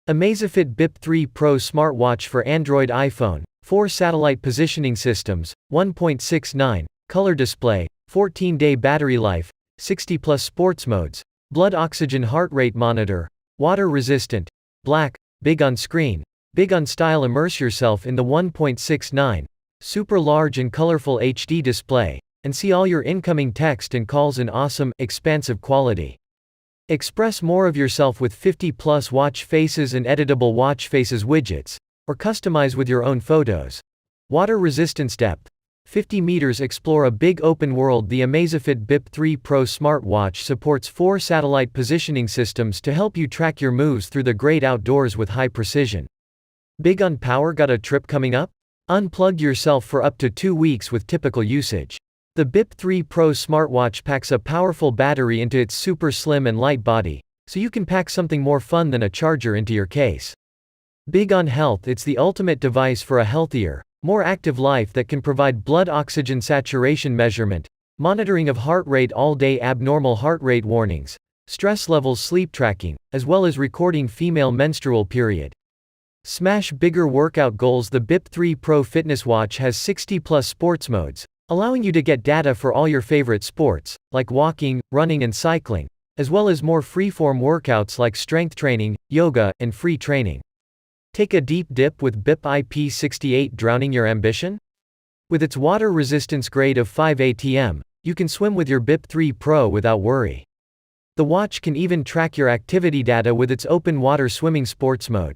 Amazfit BIP 3 Pro smartwatch for Android iPhone, 4 satellite positioning systems, 1.69, color display, 14-day battery life, 60+ sports modes, blood oxygen heart rate monitor, water resistant, black, big on screen, big on style. Immerse yourself in the 1.69, super large and colorful HD display, and see all your incoming text and calls in awesome, expansive quality. Express more of yourself with 50+ watch faces and editable watch faces widgets, or customize with your own photos. Water resistance depth, 50 meters. Explore a big open world. The Amazfit BIP 3 Pro smartwatch supports 4 satellite positioning systems to help you track your moves through the great outdoors with high precision. Big on power. Got a trip coming up? Unplug yourself for up to 2 weeks with typical usage. The BIP 3 Pro smartwatch packs a powerful battery into its super slim and light body, so you can pack something more fun than a charger into your case. Big on health. It's the ultimate device for a healthier, more active life that can provide blood oxygen saturation measurement, monitoring of heart rate all day, abnormal heart rate warnings, stress levels, sleep tracking, as well as recording female menstrual period. Smash bigger workout goals. The BIP 3 Pro fitness watch has 60+ sports modes, allowing you to get data for all your favorite sports, like walking, running and cycling, as well as more freeform workouts like strength training, yoga, and free training. Take a deep dip with BIP IP68. Drowning your ambition? With its water resistance grade of 5 atm, you can swim with your BIP 3 Pro without worry. The watch can even track your activity data with its open water swimming sports mode,